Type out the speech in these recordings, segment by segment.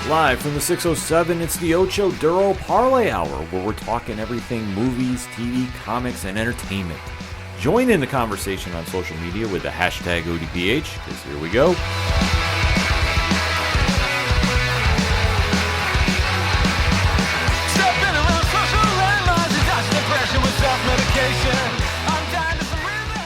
Live from the 607, it's the Ocho Duro Parlay Hour, where we're talking everything movies, TV, comics, and entertainment. Join in the conversation on social media with the hashtag ODPH, because here we go.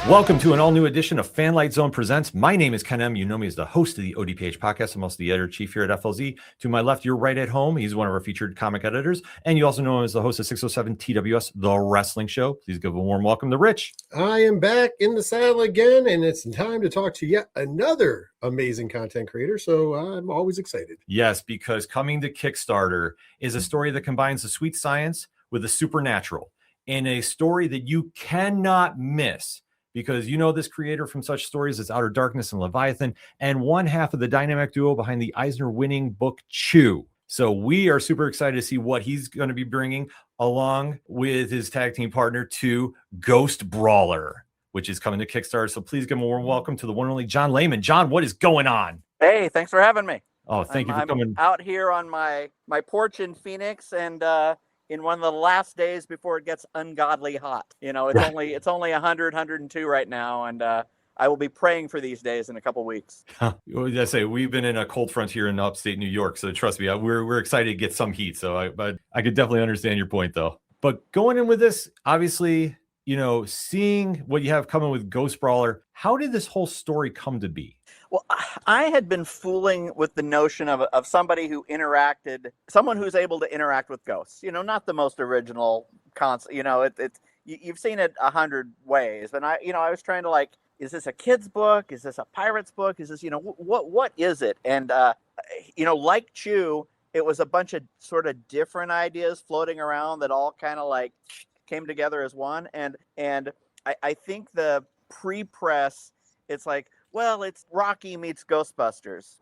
Welcome to an all-new edition of Fanlight Zone Presents. My name is Ken M. You know me as the host of the ODPH podcast. I'm also the editor-chief here at FLZ. To my left, you're right at home. He's one of our featured comic editors. And you also know him as the host of 607 TWS, The Wrestling Show. Please give a warm welcome to Rich. I am back in the saddle again, and it's time to talk to yet another amazing content creator. So I'm always excited. Yes, because coming to Kickstarter is a story that combines the sweet science with the supernatural in a story that you cannot miss. Because you know this creator from such stories as Outer Darkness and Leviathan, and one half of the dynamic duo behind the Eisner-winning book Chew. So we are super excited to see what he's going to be bringing along with his tag team partner to Ghostbrawler, which is coming to Kickstarter. So please give a warm welcome to the one and only John Layman. John, what is going on? Hey, thanks for having me. Oh, thank you for coming. I'm out here on my porch in Phoenix, and in one of the last days before it gets ungodly hot. You know, it's only 100, 102 right now, and I will be praying for these days in a couple weeks. I say we've been in a cold front here in upstate New York, so trust me, we're excited to get some heat. But I could definitely understand your point, though. But going in with this, obviously, you know, seeing what you have coming with Ghostbrawler, how did this whole story come to be? Well, I had been fooling with the notion of somebody who someone who's able to interact with ghosts. You know, not the most original concept. You know, you've seen it 100 ways. And I was trying to is this a kid's book? Is this a pirate's book? Is this, what is it? And, like Chew, it was a bunch of sort of different ideas floating around that all kind of came together as one. And I think the pre-press, it's like, well, it's Rocky meets Ghostbusters.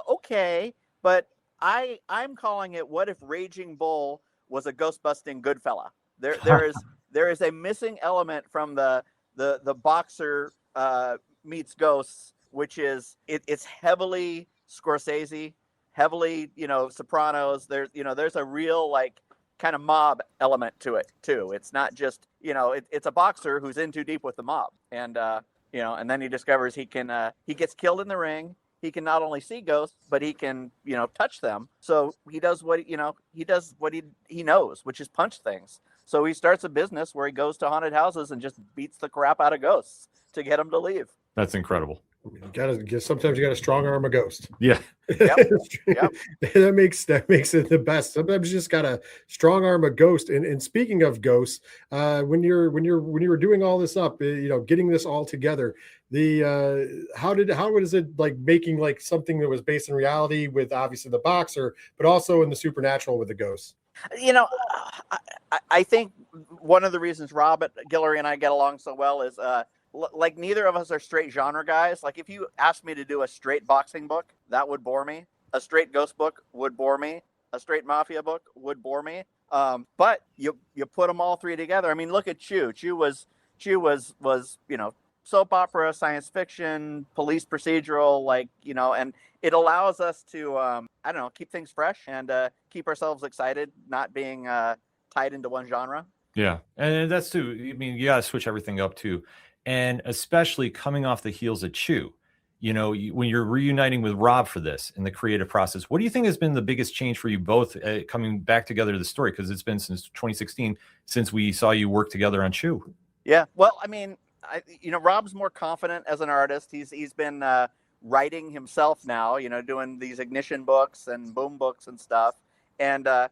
Okay, but I'm calling it, what if Raging Bull was a ghost-busting good fella? There is a missing element from the boxer meets ghosts, which is it's heavily Scorsese, heavily Sopranos. There's a real kind of mob element to it too. It's not just it's a boxer who's in too deep with the mob, and and then he discovers he gets killed in the ring. He can not only see ghosts, but he can, touch them. So he does what he knows, which is punch things. So he starts a business where he goes to haunted houses and just beats the crap out of ghosts to get them to leave. That's incredible. Sometimes you got to strong arm a ghost. Yeah. Yep. that makes it the best. Sometimes you just got to strong arm a ghost. And speaking of ghosts, when you were doing all this up, getting this all together, how is it making something that was based in reality with obviously the boxer, but also in the supernatural with the ghosts? I think one of the reasons ROB Guillory and I get along so well is neither of us are straight genre guys. If you asked me to do a straight boxing book, that would bore me. A straight ghost book would bore me. A straight mafia book would bore me. But you put them all three together. I mean, look at Chew. Chew was soap opera, science fiction, police procedural, and it allows us to keep things fresh and keep ourselves excited, not being tied into one genre. Yeah, and that's too. I mean, you got to switch everything up too. And especially coming off the heels of Chew, when you're reuniting with Rob for this in the creative process, what do you think has been the biggest change for you both coming back together to the story? Because it's been since 2016 since we saw you work together on Chew. Yeah, well, I mean, Rob's more confident as an artist. He's been writing himself now, doing these Ignition books and Boom books and stuff. And I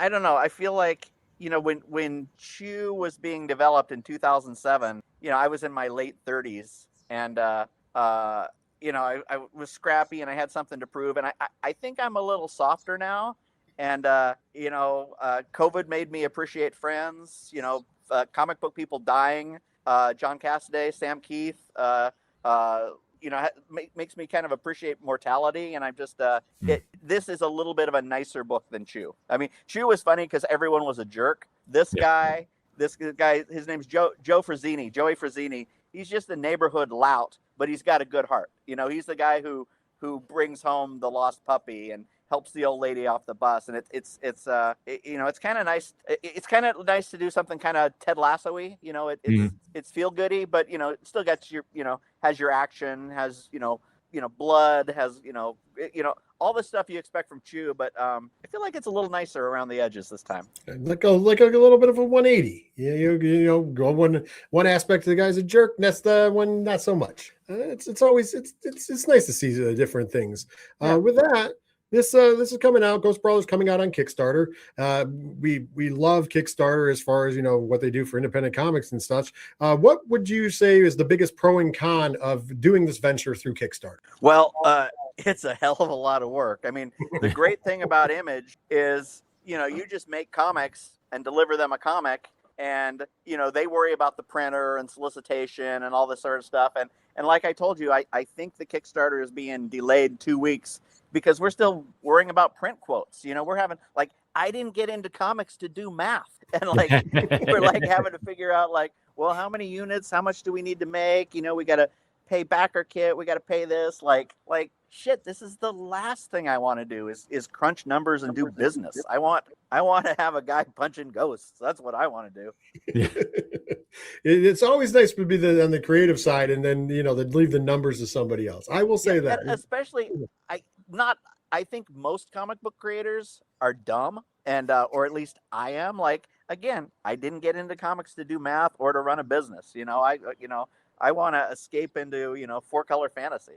don't know. I feel like when Chew was being developed in 2007, I was in my late 30s, and I was scrappy and I had something to prove, and I think I'm a little softer now, and COVID made me appreciate friends, comic book people dying, John Cassaday, Sam Keith, makes me kind of appreciate mortality. And I'm just, this is a little bit of a nicer book than Chew. I mean, Chew was funny because everyone was a jerk. This guy, his name's Joey Frazzini. He's just a neighborhood lout, but he's got a good heart. He's the guy who brings home the lost puppy and helps the old lady off the bus, and it's kind of nice. It's kind of nice to do something kind of Ted Lasso-y. It's feel goody, but it still gets your has your action, has blood, has all the stuff you expect from Chew, but I feel like it's a little nicer around the edges this time. Like a little bit of a 180. Go one aspect of the guy's a jerk, next one not so much. It's always nice to see different things. With that, this is coming out. Ghostbrawler is coming out on Kickstarter. We love Kickstarter as far as what they do for independent comics and such. What would you say is the biggest pro and con of doing this venture through Kickstarter? Well, it's a hell of a lot of work. I mean, the great thing about Image is you just make comics and deliver them a comic, and they worry about the printer and solicitation and all this sort of stuff. And like I told you, I think the Kickstarter is being delayed 2 weeks because we're still worrying about print quotes. We're having I didn't get into comics to do math, and we're having to figure out well, how many units, how much do we need to make? We got to pay backer kit, we got to pay this. Shit, this is the last thing I want to do is crunch numbers and do business. I want to have a guy punching ghosts. That's what I want to do. It's always nice to be on the creative side, and then they leave the numbers to somebody else. I will say that, especially I think most comic book creators are dumb, and or at least I am. Again, I didn't get into comics to do math or to run a business. I want to escape into 4-color fantasy.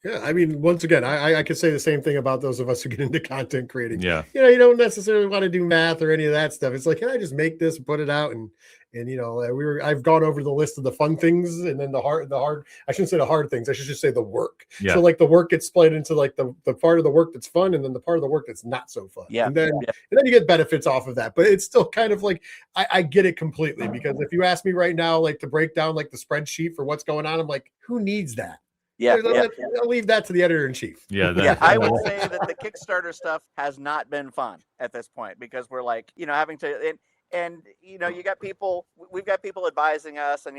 Yeah, I mean, once again, I could say the same thing about those of us who get into content creating. Yeah, you don't necessarily want to do math or any of that stuff. It's can I just make this, put it out, and I've gone over the list of the fun things, and then the hard. I shouldn't say the hard things. I should just say the work. Yeah. So the work gets split into the part of the work that's fun, and then the part of the work that's not so fun. Yeah. And then you get benefits off of that. But it's still kind of I get it completely, because if you ask me right now, to break down the spreadsheet for what's going on, I'm who needs that? Yeah, I'll leave that to the editor-in-chief. Yeah, I would say that the Kickstarter stuff has not been fun at this point, because we're having to and you got people, we've got people advising us, and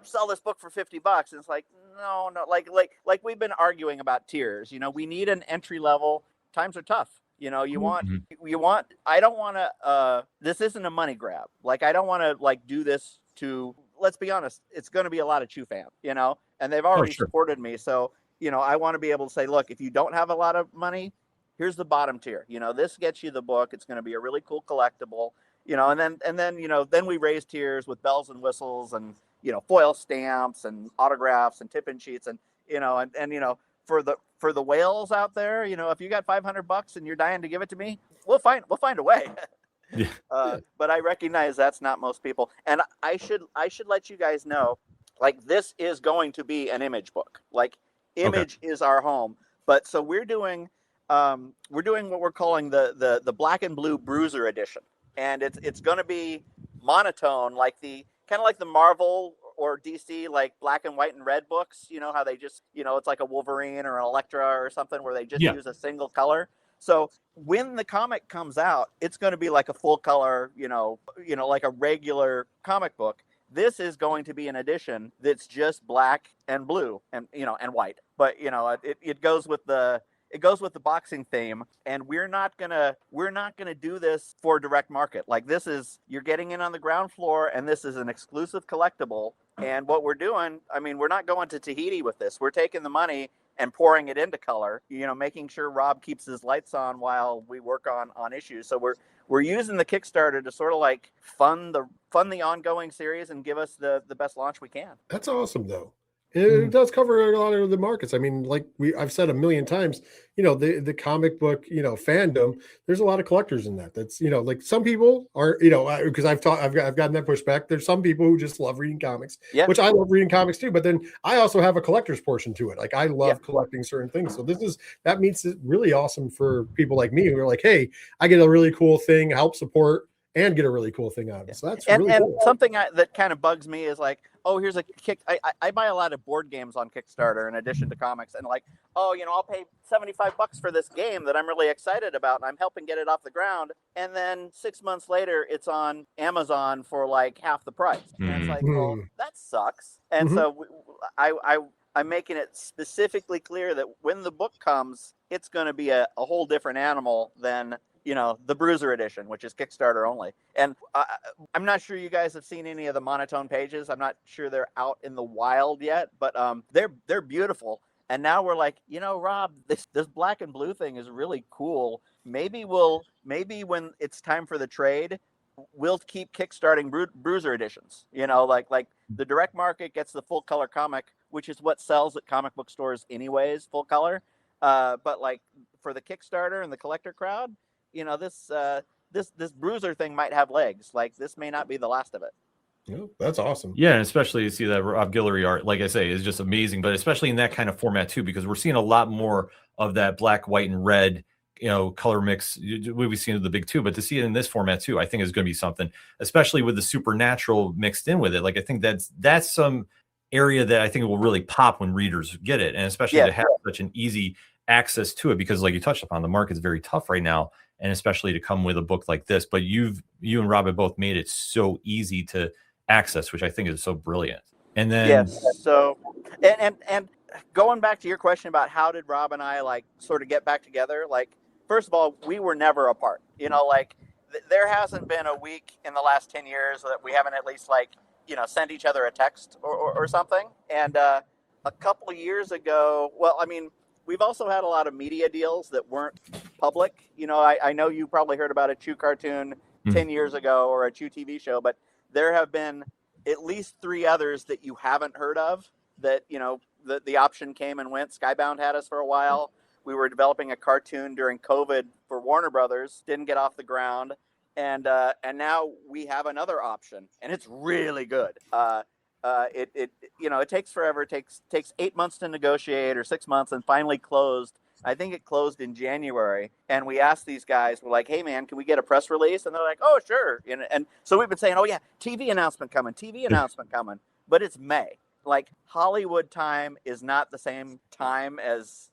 sell this book for $50, and it's no, like we've been arguing about tiers. We need an entry level. Times are tough. You want I don't want to this isn't a money grab. I don't want to do this to, let's be honest, it's going to be a lot of Chew fans, and they've already supported me. So, I want to be able to say, look, if you don't have a lot of money, here's the bottom tier. This gets you the book. It's going to be a really cool collectible, and then we raise tiers with bells and whistles and, foil stamps and autographs and tip-in sheets. And, for the whales out there, if you got $500 and you're dying to give it to me, we'll find a way. Yeah. But I recognize that's not most people, and I should let you guys know, this is going to be an Image book. Image is our home, but so we're doing what we're calling the Black and Blue Bruiser edition, and it's going to be monotone, kind of like the Marvel or DC black and white and red books. How they just it's like a Wolverine or an Elektra or something where they just use a single color. So when the comic comes out, it's going to be like a full color, like a regular comic book. This is going to be an edition that's just black and blue and and white. But it goes with the boxing theme, and we're not gonna do this for direct market. This is, you're getting in on the ground floor, and this is an exclusive collectible. And what we're doing, we're not going to Tahiti with this. We're taking the money and pouring it into color, making sure Rob keeps his lights on while we work on issues. So we're using the Kickstarter to sort of fund the ongoing series and give us the best launch we can. That's awesome, though. It does cover a lot of the markets. I've said a million times, the comic book, fandom, there's a lot of collectors in that. That's, some people are, because I've gotten that pushback. There's some people who just love reading comics, which I love reading comics too. But then I also have a collector's portion to it. I love collecting certain things. So that means it's really awesome for people like me who are hey, I get a really cool thing, help support, and get a really cool thing out of it. So that's really cool. Something that kind of bugs me is here's a kick. I buy a lot of board games on Kickstarter in addition to comics, and I'll pay $75 for this game that I'm really excited about, and I'm helping get it off the ground. And then 6 months later, it's on Amazon for half the price. And it's well, that sucks. And so I I'm making it specifically clear that when the book comes, it's going to be a whole different animal than, you know, the Bruiser edition, which is Kickstarter only. And I'm not sure you guys have seen any of the monotone pages. I'm not sure they're out in the wild yet, but they're beautiful. And now we're like, you know, Rob, this black and blue thing is really cool. Maybe when it's time for the trade, we'll keep kickstarting Bruiser editions. You know, like the direct market gets the full color comic, which is what sells at comic book stores anyways, full color. But like for the Kickstarter and the collector crowd, you know, this Bruiser thing might have legs. Like this may not be the last of it. Yeah, that's awesome. Yeah, and especially you see that Rob Guillory art, like I say, is just amazing. But especially in that kind of format too, because we're seeing a lot more of that black, white, and red, you know, color mix. We've seen the big two, but to see it in this format too, I think is going to be something. Especially with the supernatural mixed in with it. Like I think that's some area that I think will really pop when readers get it, and especially to have such an easy access to it, because like you touched upon, the market's very tough right now, and especially to come with a book like this. But you and Rob have both made it so easy to access, which I think is so brilliant. And then so and going back to your question about how did Rob and I like sort of get back together, like first of all, we were never apart. You know, like there hasn't been a week in the last 10 years that we haven't at least like, you know, send each other a text or something. And a couple of years ago, well, I mean, we've also had a lot of media deals that weren't public. You know, I know you probably heard about a Chew cartoon 10 years ago or a Chew TV show, but there have been at least 3 others that you haven't heard of that, you know, the option came and went. Skybound had us for a while. We were developing a cartoon during COVID for Warner Brothers, didn't get off the ground. And now we have another option, and it's really good. It you know, it takes forever. It takes 8 months to negotiate or 6 months, and finally closed. I think it closed in January, and we asked these guys, we're like, hey man, can we get a press release? And they're like, oh sure. And so we've been saying, oh yeah, TV announcement coming. But it's May. Like Hollywood time is not the same time as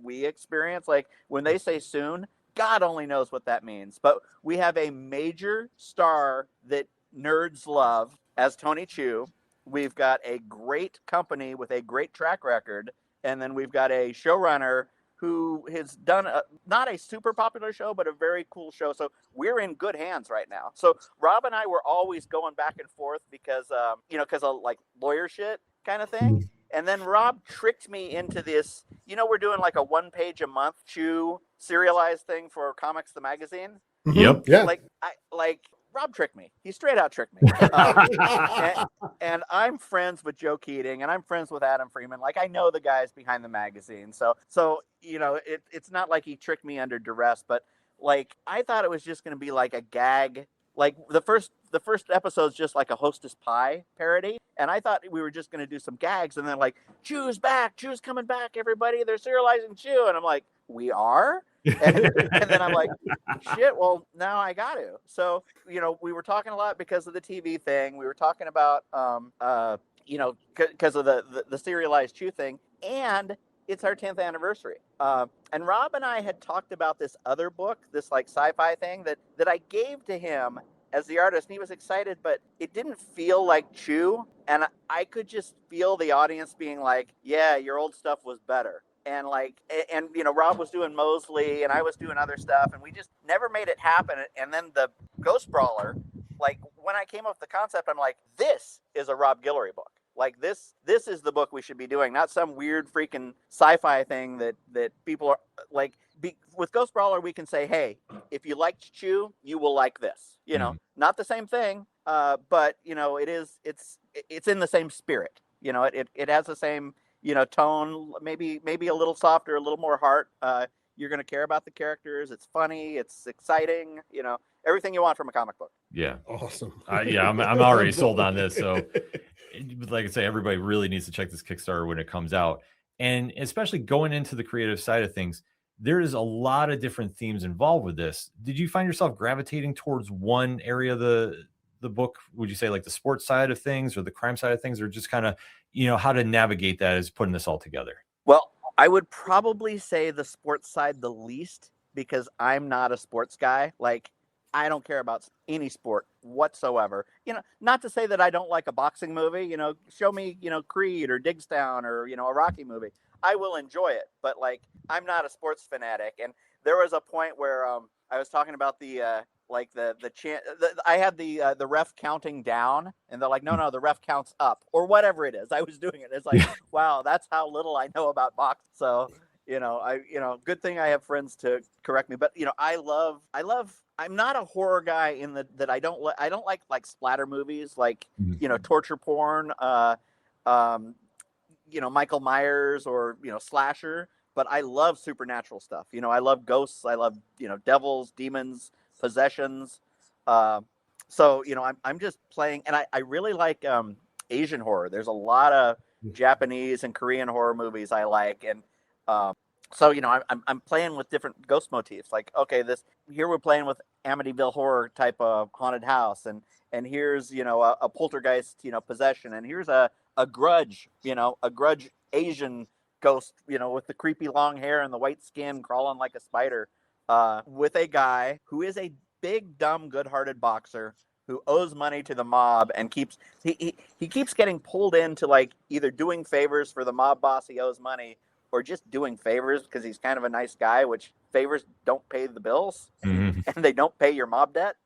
we experience. Like when they say soon, God only knows what that means. But we have a major star that nerds love as Tony Chu. We've got a great company with a great track record. And then we've got a showrunner who has done not a super popular show, but a very cool show. So we're in good hands right now. So Rob and I were always going back and forth because, you know, because of like lawyer shit kind of thing. And then Rob tricked me into this, you know, we're doing like a 1 page a month Chew serialized thing for Comics the Magazine. Yep. Yeah. Like Rob tricked me. He straight out tricked me. And I'm friends with Joe Keating, and I'm friends with Adam Freeman. Like I know the guys behind the magazine. So you know, it's not like he tricked me under duress, but like I thought it was just going to be like a gag. Like the first episode's just like a Hostess Pie parody, and I thought we were just going to do some gags, and then like Chew's back, Chew's coming back, everybody, they're serializing Chew, and I'm like, we are. And then I'm like, shit, well, now I got to. So, you know, we were talking a lot because of the TV thing. We were talking about, you know, because of the serialized Chew thing. And it's our 10th anniversary. And Rob and I had talked about this other book, this like sci-fi thing that I gave to him as the artist. And he was excited, but it didn't feel like Chew. And I could just feel the audience being like, yeah, your old stuff was better. And like, and you know, Rob was doing Mosley and I was doing other stuff, and we just never made it happen. And then the Ghostbrawler, like when I came up with the concept, I'm like, this is a Rob Guillory book. Like this is the book we should be doing, not some weird freaking sci-fi thing that people are like. With Ghostbrawler, we can say, hey, if you liked Chew, you will like this. You know, not the same thing, but you know, it's in the same spirit. You know, it has the same, you know, tone, maybe a little softer, a little more heart. You're going to care about the characters. It's funny. It's exciting. You know, everything you want from a comic book. Yeah. Awesome. Yeah, I'm already sold on this. So, like I say, everybody really needs to check this Kickstarter when it comes out. And especially going into the creative side of things, there is a lot of different themes involved with this. Did you find yourself gravitating towards one area of the book? Would you say like the sports side of things or the crime side of things, or just kind of, you know, how to navigate that as putting this all together? Well, I would probably say the sports side the least, because I'm not a sports guy. Like I don't care about any sport whatsoever. Not to say that I don't like a boxing movie. Show me, Creed or Digstown or, a Rocky movie. I will enjoy it. But, like, I'm not a sports fanatic. And there was a point where I was talking about the I had the ref counting down, and they're like, no, the ref counts up, or whatever it is. I was doing it. It's like, wow, that's how little I know about boxing. So, good thing I have friends to correct me. But, I love. I'm not a horror guy in that I don't like splatter movies, like, torture porn, Michael Myers or, slasher. But I love supernatural stuff. I love ghosts. I love, devils, demons, possessions. So, I'm just playing. And I really like Asian horror. There's a lot of Japanese and Korean horror movies I like. And so, I'm playing with different ghost motifs. Like, okay, here we're playing with Amityville Horror type of haunted house. And here's, a poltergeist, possession. And here's a grudge, a grudge Asian ghost, with the creepy long hair and the white skin crawling like a spider, with a guy who is a big, dumb, good-hearted boxer who owes money to the mob and keeps getting pulled into, like, either doing favors for the mob boss he owes money or just doing favors because he's kind of a nice guy, which favors don't pay the bills and they don't pay your mob debt.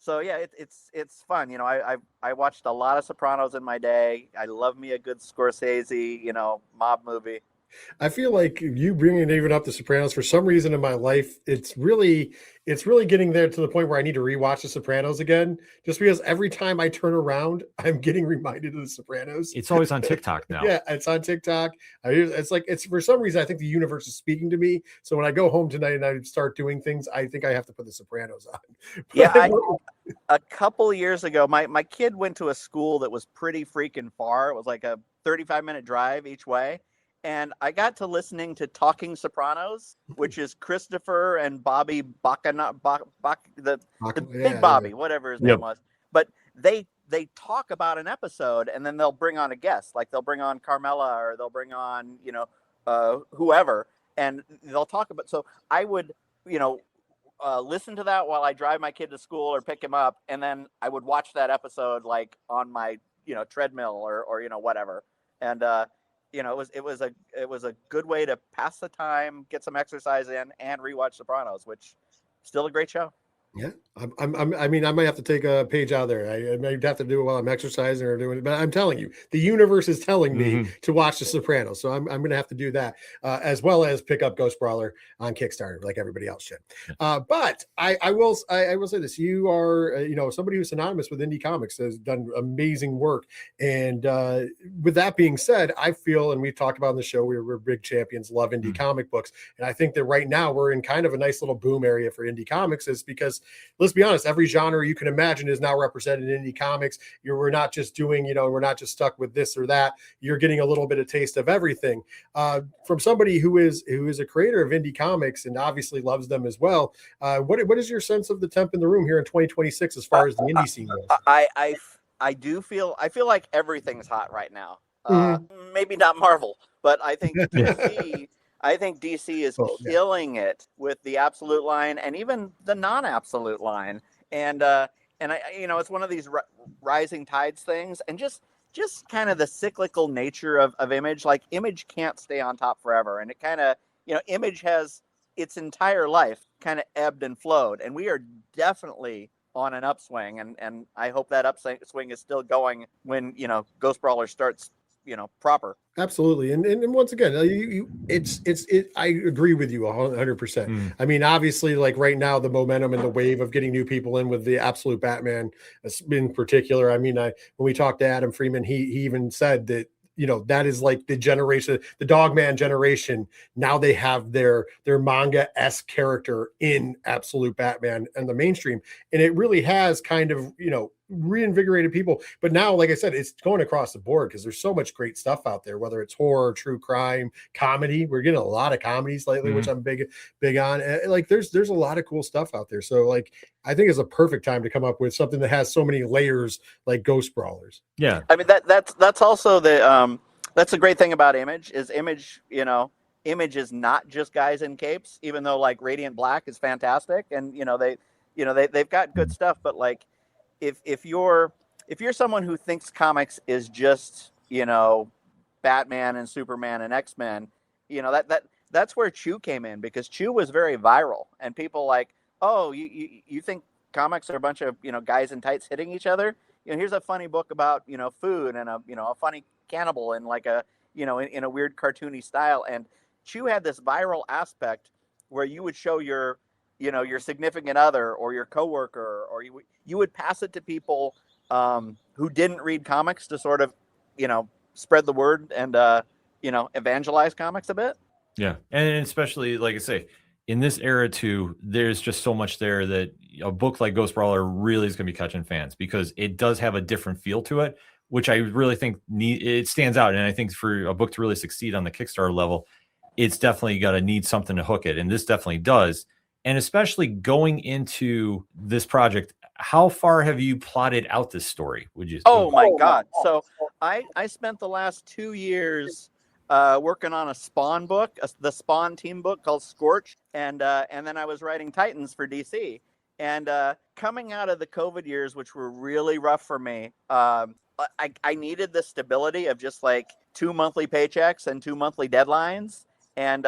So yeah, it's fun. I watched a lot of Sopranos in my day. I love me a good Scorsese, mob movie. I feel like you bringing even up the Sopranos, for some reason in my life, it's really getting there to the point where I need to rewatch the Sopranos again, just because every time I turn around, I'm getting reminded of the Sopranos. It's always on TikTok now. Yeah, it's on TikTok. It's for some reason, I think the universe is speaking to me. So when I go home tonight and I start doing things, I think I have to put the Sopranos on. Yeah, a couple of years ago, my kid went to a school that was pretty freaking far. It was like a 35-minute drive each way. And I got to listening to Talking Sopranos, which is Christopher and Bobby the big Bobby, whatever his name was. But they talk about an episode, and then they'll bring on a guest. Like, they'll bring on Carmela, or they'll bring on, whoever, and they'll talk about. So I would, listen to that while I drive my kid to school or pick him up, and then I would watch that episode, like, on my, treadmill or whatever. And it was a good way to pass the time, get some exercise in, and rewatch Sopranos, which still a great show. Yeah, I might have to take a page out of there. I might have to do it while I'm exercising or doing it, but I'm telling you, the universe is telling me to watch The Sopranos, so I'm going to have to do that, as well as pick up Ghostbrawler on Kickstarter, like everybody else should. But I will say this: you are, somebody who's synonymous with indie comics, has done amazing work, and with that being said, I feel, and we've talked about on the show, we're big champions, love indie comic books, and I think that right now we're in kind of a nice little boom area for indie comics, is because, let's be honest, every genre you can imagine is now represented in indie comics. We're not just doing, we're not just stuck with this or that. You're getting a little bit of taste of everything. From somebody who is a creator of indie comics and obviously loves them as well. What is your sense of the temp in the room here in 2026 as far as the indie scene goes? I feel like everything's hot right now. Maybe not Marvel, but I think DC. I think DC is killing it with the absolute line and even the non-absolute line. And it's one of these rising tides things, and just kind of the cyclical nature of Image. Like, Image can't stay on top forever. And it kind of, Image has its entire life kind of ebbed and flowed. And we are definitely on an upswing. And I hope that upswing is still going when, Ghostbrawler starts, proper. Absolutely. And once again, I agree with you 100%. I mean, obviously, like right now, the momentum and the wave of getting new people in with the absolute Batman in particular. I mean, when we talked to Adam Freeman, he even said that, that is like the generation, the Dogman generation. Now they have their manga-esque character in absolute Batman and the mainstream. And it really has kind of, reinvigorated people. But now, like I said, it's going across the board because there's so much great stuff out there, whether it's horror, true crime, comedy. We're getting a lot of comedies lately, which I'm big on. Like, there's a lot of cool stuff out there. So, like, I think it's a perfect time to come up with something that has so many layers, like Ghostbrawlers. Yeah. I mean, that's also that's the great thing about Image is Image, Image is not just guys in capes, even though, like, Radiant Black is fantastic. And, You know, they've got good stuff, but like if you're someone who thinks comics is just, you know, Batman and Superman and X-Men, you know, that's where Chew came in, because Chew was very viral, and people like, oh, you think comics are a bunch of, you know, guys in tights hitting each other? You know, here's a funny book about, you know, food, and a, you know, a funny cannibal and like a, you know, in a weird cartoony style. And Chew had this viral aspect where you would show your, you know, your significant other or your coworker, or you would pass it to people who didn't read comics to sort of, you know, spread the word and you know, evangelize comics a bit. Yeah, and especially like I say, in this era too, there's just so much there that a book like Ghostbrawler really is going to be catching fans, because it does have a different feel to it, which I really think it stands out. And I think for a book to really succeed on the Kickstarter level, it's definitely got to need something to hook it, and this definitely does. And especially going into this project, how far have you plotted out this story? Would you? Oh my God! So I spent the last 2 years working on a Spawn book, the Spawn team book called Scorch, and then I was writing Titans for DC. And coming out of the COVID years, which were really rough for me, I needed the stability of just like 2 monthly paychecks and 2 monthly deadlines. And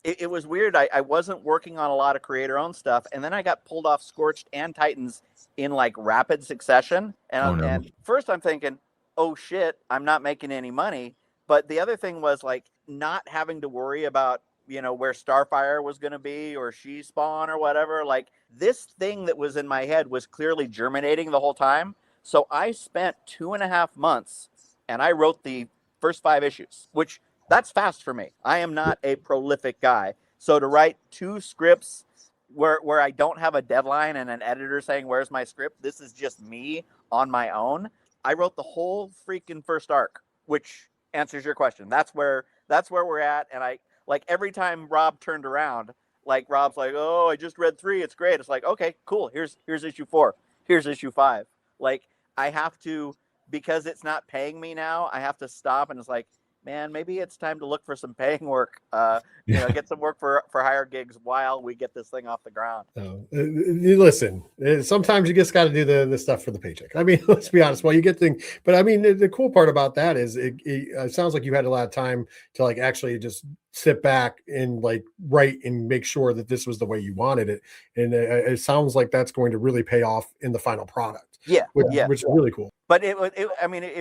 it was weird. I wasn't working on a lot of creator-owned stuff, and then I got pulled off Scorched and Titans in like rapid succession. And, and first I'm thinking, oh shit, I'm not making any money. But the other thing was like not having to worry about, you know, where Starfire was going to be or She-Spawn or whatever. Like this thing that was in my head was clearly germinating the whole time. So I spent 2.5 months and I wrote the first 5 issues, which that's fast for me. I am not a prolific guy. So to write 2 scripts where I don't have a deadline and an editor saying, where's my script? This is just me on my own. I wrote the whole freaking first arc, which answers your question. That's where we're at. And I like every time Rob turned around, like Rob's like, oh, I just read 3. It's great. It's like, okay, cool. Here's issue 4. Here's issue 5. Like I have to, because it's not paying me now, I have to stop. And it's like, man, maybe it's time to look for some paying work, you know, get some work for hire gigs while we get this thing off the ground. Listen, sometimes you just got to do the stuff for the paycheck. I mean, let's be honest, while you get things, but I mean, the cool part about that is it sounds like you had a lot of time to like actually just sit back and like write and make sure that this was the way you wanted it. And it sounds like that's going to really pay off in the final product. Yeah. Which is really cool. But it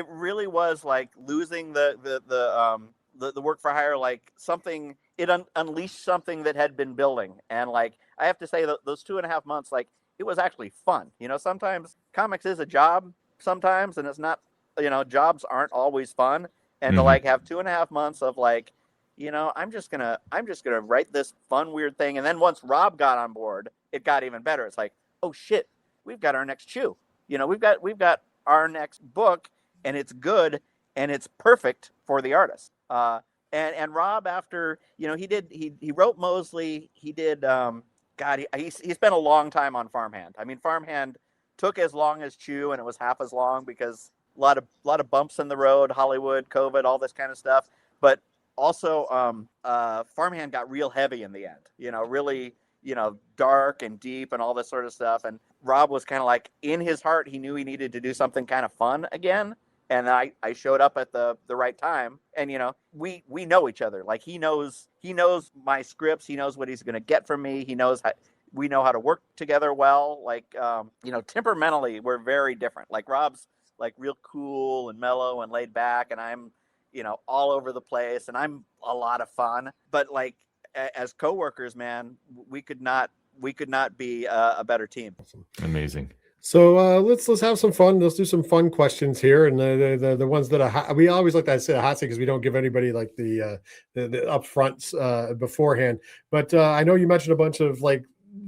really was like losing the work for hire, like something, it unleashed something that had been building. And like, I have to say that those 2.5 months, like it was actually fun. You know, sometimes comics is a job sometimes, and it's not, you know, jobs aren't always fun. And to like have 2.5 months of like, you know, I'm just gonna write this fun, weird thing. And then once Rob got on board, it got even better. It's like, oh shit, we've got our next Chew. You know, we've got our next book, and it's good and it's perfect for the artist. And Rob, after, you know, he wrote Mosley. He did he spent a long time on Farmhand. I mean, Farmhand took as long as Chew, and it was half as long because a lot of bumps in the road, Hollywood, COVID, all this kind of stuff. But also Farmhand got real heavy in the end, you know, really, you know, dark and deep and all this sort of stuff. And Rob was kind of like, in his heart, he knew he needed to do something kind of fun again. And I showed up at the right time. And, you know, we know each other. Like he knows my scripts. He knows what he's going to get from me. He knows we know how to work together well. Like, you know, temperamentally, we're very different. Like Rob's like real cool and mellow and laid back. And I'm, you know, all over the place, and I'm a lot of fun. But like, as coworkers, man, we could not be a better team. Amazing. So let's have some fun. Let's do some fun questions here, and the ones that are we always like to say a hot seat because we don't give anybody like the upfronts beforehand. But I know you mentioned a bunch of like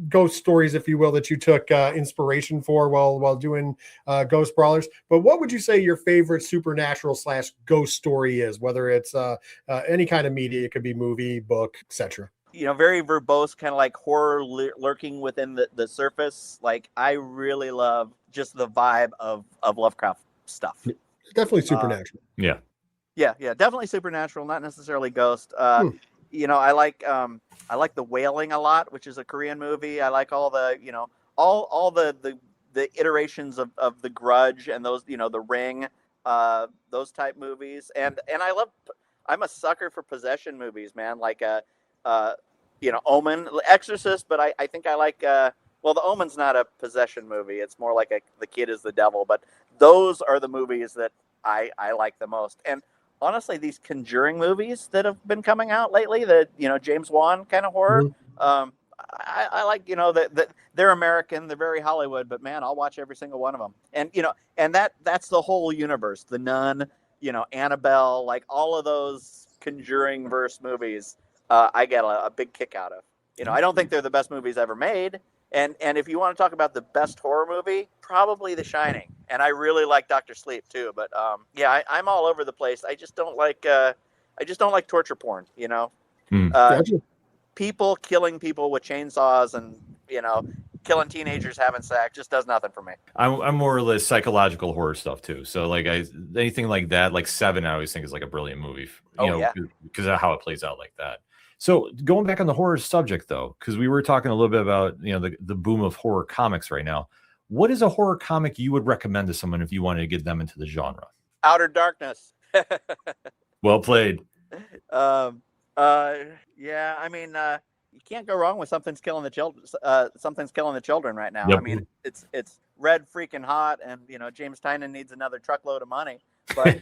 ghost stories, if you will, that you took inspiration for while doing Ghostbrawlers. But what would you say your favorite supernatural / ghost story is? Whether it's any kind of media, it could be movie, book, etc. You know, very verbose, kind of like horror lurking within the surface. Like I really love just the vibe of Lovecraft stuff. Definitely supernatural. Yeah, definitely supernatural, not necessarily ghost. I like The Wailing a lot, which is a Korean movie. I like all the, all the iterations of The Grudge and those, The Ring, those type movies. And I'm a sucker for possession movies, man. Like Omen, Exorcist, but I think I like well, The Omen's not a possession movie. It's more like the kid is the devil. But those are the movies that I like the most. And honestly, these Conjuring movies that have been coming out lately, the James Wan kind of horror, I like that they're American, they're very Hollywood, but man, I'll watch every single one of them. And and that's the whole universe. The Nun, Annabelle, like all of those Conjuring verse movies, I get a big kick out of. I don't think they're the best movies ever made. And if you want to talk about the best horror movie, probably The Shining. And I really like Dr. Sleep too. But I'm all over the place. I just don't like torture porn. Gotcha. People killing people with chainsaws and killing teenagers having sex just does nothing for me. I'm more or less psychological horror stuff too. So like anything like that, like Seven, I always think is like a brilliant movie. Because of how it plays out like that. So going back on the horror subject though, because we were talking a little bit about the boom of horror comics right now. What is a horror comic you would recommend to someone if you wanted to get them into the genre? Outer Darkness. Well played. Yeah, I mean, you can't go wrong with Something's Killing the Children. Something's Killing the Children right now. Yep. I mean, it's red freaking hot, and James Tynion needs another truckload of money. But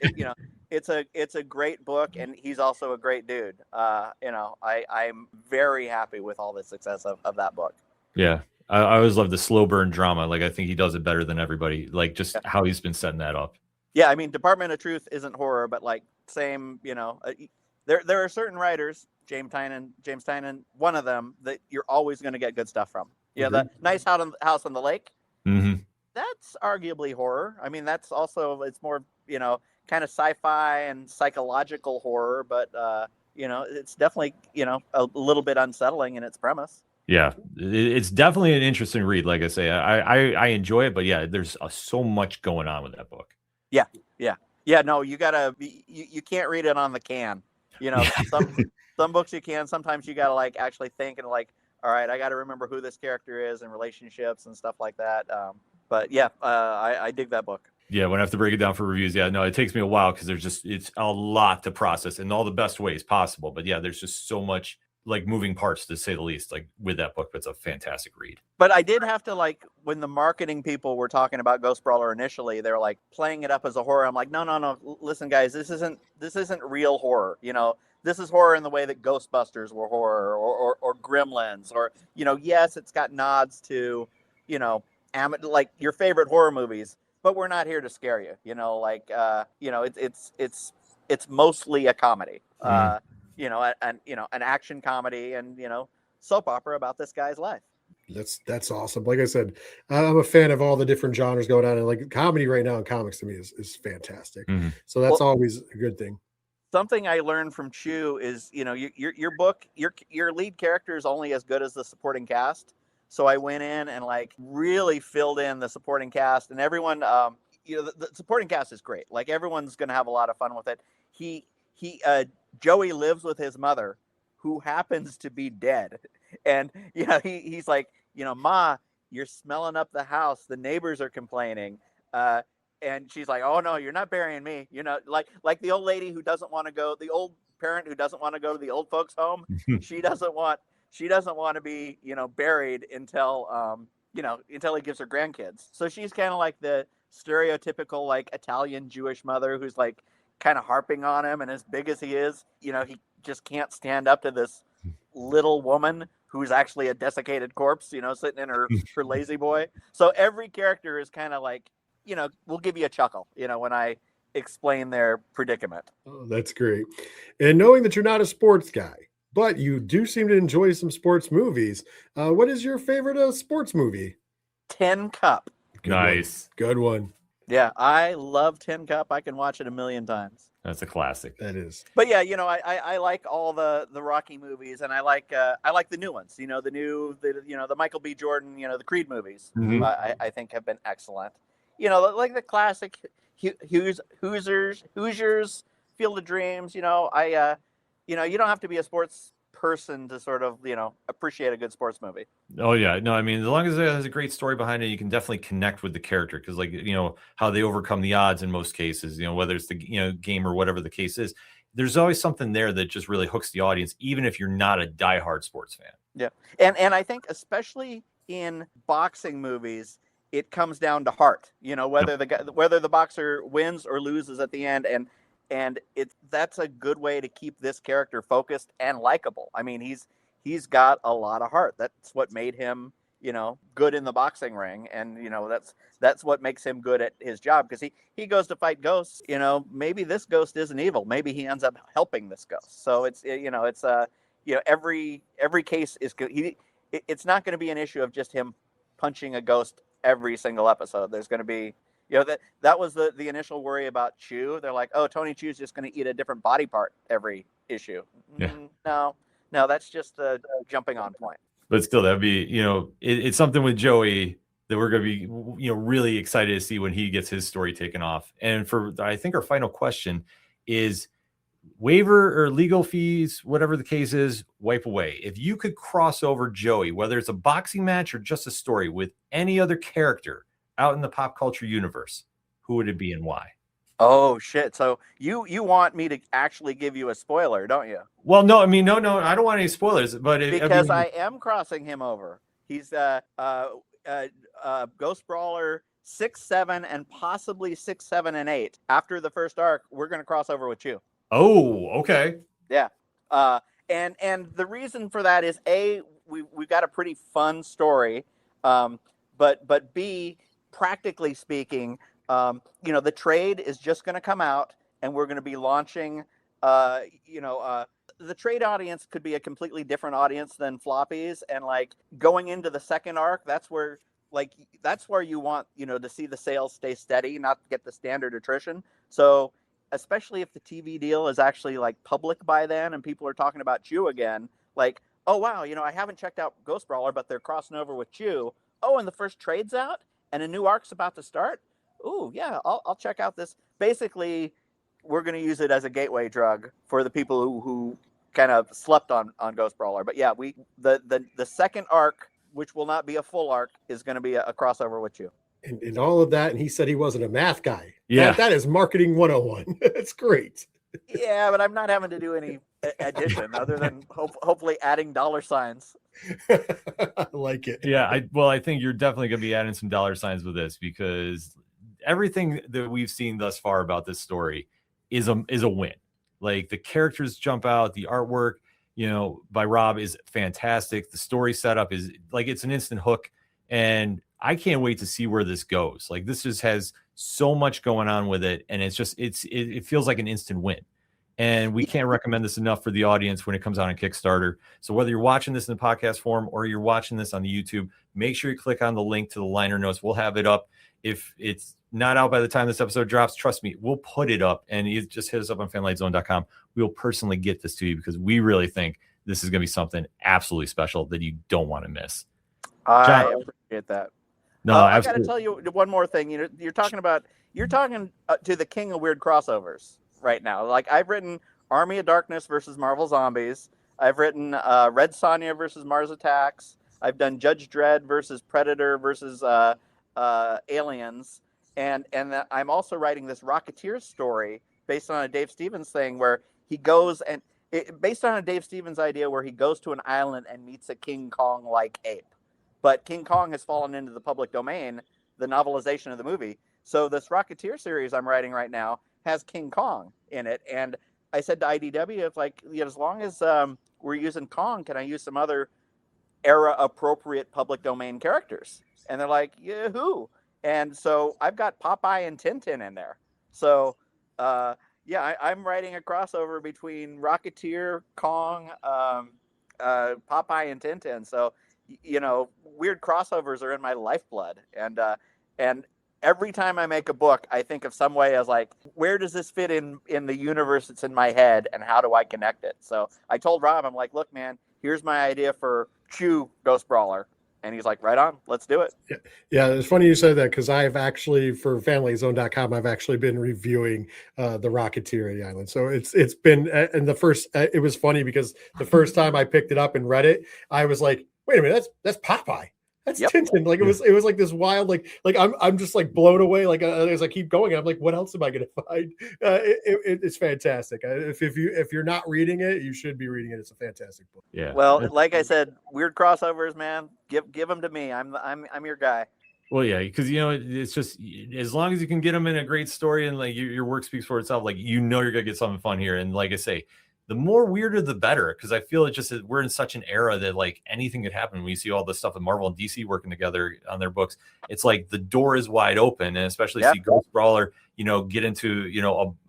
it's a great book, and he's also a great dude. I'm very happy with all the success of that book. Yeah, I always love the slow burn drama. Like I think he does it better than everybody. Like just how he's been setting that up. Yeah, I mean, Department of Truth isn't horror, but like same, there are certain writers, James Tynion, one of them, that you're always going to get good stuff from. Yeah, the Nice House on the Lake. Mm-hmm. That's arguably horror. I mean, that's also, it's more, kind of sci-fi and psychological horror, but it's definitely, a little bit unsettling in its premise. Yeah, it's definitely an interesting read. Like I say, I enjoy it, but yeah, there's so much going on with that book. Yeah. No, you can't read it on the can. Some books you can. Sometimes you gotta like actually think and like, all right, I got to remember who this character is and relationships and stuff like that. But yeah, I dig that book. Yeah, when I have to break it down for reviews, yeah, no, it takes me a while because it's a lot to process in all the best ways possible. But yeah, there's just so much like moving parts to say the least, like with that book. But it's a fantastic read. But I did have to like when the marketing people were talking about Ghostbrawler initially, they're like playing it up as a horror. I'm like, no, listen, guys, this isn't real horror. This is horror in the way that Ghostbusters were horror or Gremlins or yes, it's got nods to like your favorite horror movies. But we're not here to scare you, it's mostly a comedy, an action comedy and, soap opera about this guy's life. That's awesome. Like I said, I'm a fan of all the different genres going on, and like comedy right now in comics to me is fantastic. Mm-hmm. So that's always a good thing. Something I learned from Chew is, your book, your lead character is only as good as the supporting cast. So I went in and like really filled in the supporting cast, and everyone, the supporting cast is great. Like everyone's going to have a lot of fun with it. Joey lives with his mother, who happens to be dead, and he's like, Ma, you're smelling up the house. The neighbors are complaining, and she's like, oh no, you're not burying me. Like the old lady who doesn't want to go, the old parent who doesn't want to go to the old folks' home. She doesn't want to be, buried until he gives her grandkids. So she's kind of like the stereotypical like Italian Jewish mother who's like kind of harping on him, and as big as he is, he just can't stand up to this little woman who's actually a desiccated corpse, sitting in her lazy boy. So every character is kind of like, we'll give you a chuckle, when I explain their predicament. Oh, that's great. And knowing that you're not a sports guy, but you do seem to enjoy some sports movies. What is your favorite sports movie? Tin Cup. Nice. Good one. Yeah, I love Tin Cup. I can watch it a million times. That's a classic. That is. But yeah, I like all the Rocky movies, and I like the new ones. The Michael B. Jordan, the Creed movies. Mm-hmm. I think have been excellent. Like the classic Hoosiers, Field of Dreams. You don't have to be a sports person to sort of, appreciate a good sports movie. Oh yeah, no, I mean, as long as it has a great story behind it, you can definitely connect with the character because, like, how they overcome the odds in most cases. Whether it's the game or whatever the case is, there's always something there that just really hooks the audience, even if you're not a diehard sports fan. Yeah, and I think especially in boxing movies, it comes down to heart. Whether the boxer wins or loses at the end, and that's a good way to keep this character focused and likable. I mean, he's got a lot of heart. That's what made him, good in the boxing ring. And, that's what makes him good at his job. Because he goes to fight ghosts, maybe this ghost isn't evil. Maybe he ends up helping this ghost. So every case is good. It's not going to be an issue of just him punching a ghost every single episode. There's going to be, that was the initial worry about Chew. They're like, oh, Tony Chu's just going to eat a different body part every issue. Yeah. No, that's just a jumping on point. But still, that'd be, it's something with Joey that we're going to be, really excited to see when he gets his story taken off. And I think our final question is waiver or legal fees, whatever the case is, wipe away. If you could cross over Joey, whether it's a boxing match or just a story with any other character out in the pop culture universe, who would it be and why? Oh shit! So you want me to actually give you a spoiler, don't you? Well, no. I mean, no. I don't want any spoilers. But because I am crossing him over. He's Ghostbrawler 6, 7, and possibly 6, 7, and 8. After the first arc, we're going to cross over with you. Oh, okay. Yeah. And the reason for that is we've got a pretty fun story, but B, practically speaking. The trade is just going to come out, and we're going to be launching. The trade audience could be a completely different audience than floppies, and like going into the second arc, that's where you want to see the sales stay steady, not get the standard attrition. So, especially if the TV deal is actually like public by then, and people are talking about Chew again, like, oh wow, I haven't checked out Ghostbrawler, but they're crossing over with Chew. Oh, and the first trade's out, and a new arc's about to start. Ooh, yeah, I'll check out this. Basically, we're going to use it as a gateway drug for the people who kind of slept on Ghostbrawler. But yeah, the second arc, which will not be a full arc, is going to be a crossover with you. And all of that, and he said he wasn't a math guy. Yeah. That is marketing 101. It's great. Yeah, but I'm not having to do any addition other than hopefully adding dollar signs. I like it. Yeah, I think you're definitely going to be adding some dollar signs with this because everything that we've seen thus far about this story is a win. Like the characters jump out, the artwork, by Rob is fantastic. The story setup is like it's an instant hook, and I can't wait to see where this goes. Like this just has so much going on with it, and it feels like an instant win. And we can't recommend this enough for the audience when it comes out on Kickstarter. So whether you're watching this in the podcast form or you're watching this on the YouTube, make sure you click on the link to the liner notes. We'll have it up. If it's not out by the time this episode drops, trust me, we'll put it up, and you just hit us up on fanlightzone.com. We'll personally get this to you because we really think this is going to be something absolutely special that you don't want to miss. I appreciate that. No, I got to tell you one more thing. You're talking to the king of weird crossovers right now. Like I've written Army of Darkness versus Marvel Zombies. I've written Red Sonja versus Mars Attacks. I've done Judge Dredd versus Predator versus Aliens. And I'm also writing this Rocketeer story based on a Dave Stevens thing where he goes based on a Dave Stevens idea where he goes to an island and meets a King Kong-like ape. But King Kong has fallen into the public domain, the novelization of the movie. So this Rocketeer series I'm writing right now has King Kong in it. And I said to IDW, it's like, as long as we're using Kong, can I use some other era-appropriate public domain characters? And they're like, yeah, who? And so I've got Popeye and Tintin in there. So, I'm writing a crossover between Rocketeer, Kong, Popeye, and Tintin. So, weird crossovers are in my lifeblood. And every time I make a book, I think of some way as like, where does this fit in the universe that's in my head, and how do I connect it? So I told Rob, I'm like, look, man, here's my idea for Chew Ghostbrawler. And he's like, right on, let's do it. Yeah, it's funny you said that because I've actually, for FamilyZone.com, I've actually been reviewing the Rocketeer at the Island. So it's been, and the first, it was funny because the first time I picked it up and read it, I was like, wait a minute, that's Popeye. That's Tintin. Like it was like this wild, like I'm just like blown away. Like as I keep going, I'm like, what else am I going to find? It's fantastic. If you're not reading it, you should be reading it. It's a fantastic book. Yeah. Well, like I said, weird crossovers, man. Give them to me. I'm your guy. Well, yeah, because it's just as long as you can get them in a great story and like your work speaks for itself, like you're gonna get something fun here. And like I say, the more weirder, the better. Because I feel we're in such an era that like anything could happen. When you see all this stuff with Marvel and DC working together on their books, it's like the door is wide open, and especially see Ghostbrawler, get into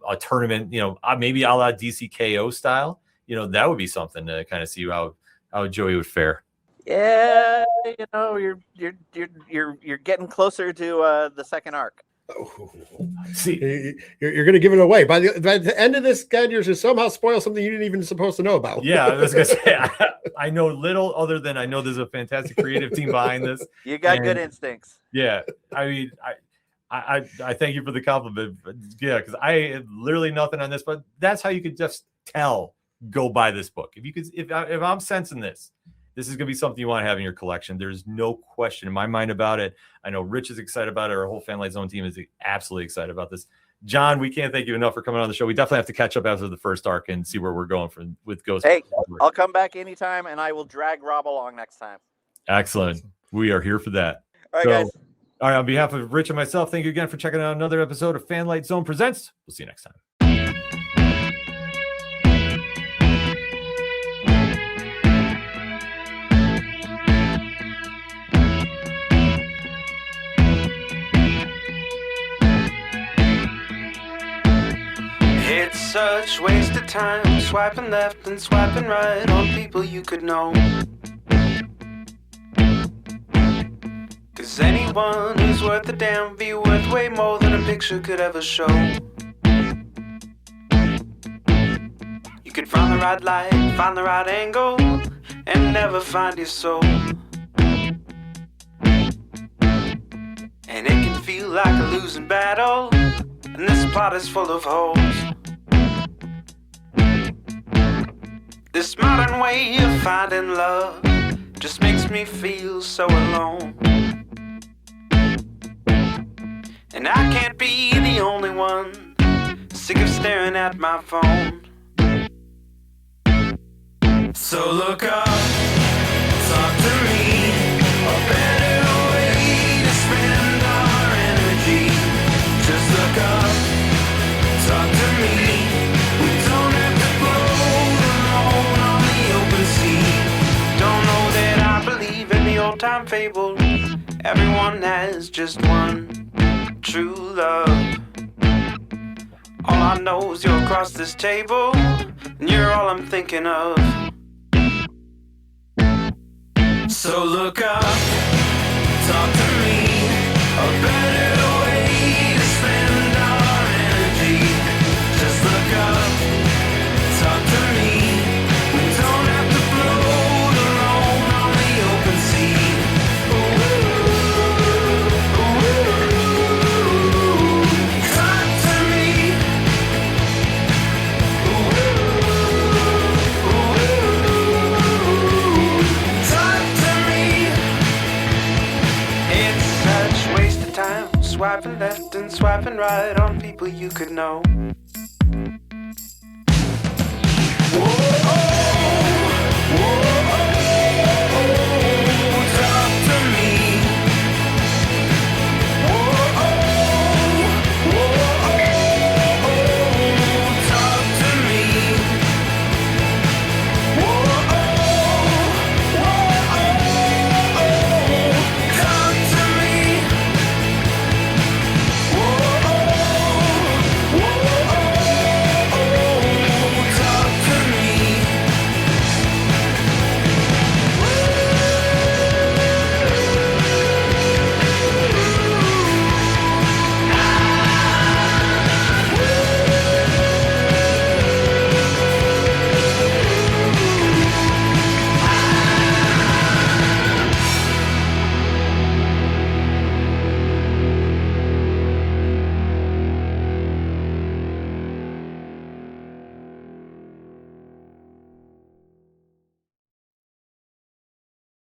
a tournament, maybe a la DC KO style. That would be something to kind of see how Joey would fare. Yeah, you're getting closer to the second arc. Oh. See, you're going to give it away by the end of this. God, you're just somehow spoil something you didn't even supposed to know about. Yeah, I was going to say I know little other than I know there's a fantastic creative team behind this. You got good instincts. Yeah, I mean, I thank you for the compliment. But yeah, because I have literally nothing on this, but that's how you could just tell. Go buy this book if I'm sensing this. This is going to be something you want to have in your collection. There's no question in my mind about it. I know Rich is excited about it. Our whole Family Zone team is absolutely excited about this. John, we can't thank you enough for coming on the show. We definitely have to catch up after the first arc and see where we're going with Ghost. Hey, I'll come back anytime, and I will drag Rob along next time. Excellent. We are here for that. All right, guys. All right, on behalf of Rich and myself, thank you again for checking out another episode of Fanlight Zone Presents. We'll see you next time. It's such waste of time, swiping left and swiping right on people you could know. 'Cause anyone who's worth a damn be worth way more than a picture could ever show. You could find the right light, find the right angle, and never find your soul. And it can feel like a losing battle, and this plot is full of holes. This modern way of finding love just makes me feel so alone. And I can't be the only one sick of staring at my phone. So look up, talk to me, a better way to spend our energy. Just look up, talk to me. We don't have to float alone on the open sea. Don't know that I believe in the old-time fable. Everyone has just one true love. All I know is you're across this table, and you're all I'm thinking of. So look up, talk to me, a better way to spend our energy. Just look up, talk to me. We don't have to float alone on the open sea. Ooh, talk to me. Talk to me. It's such waste of time, swiping left and swiping right on people you could know.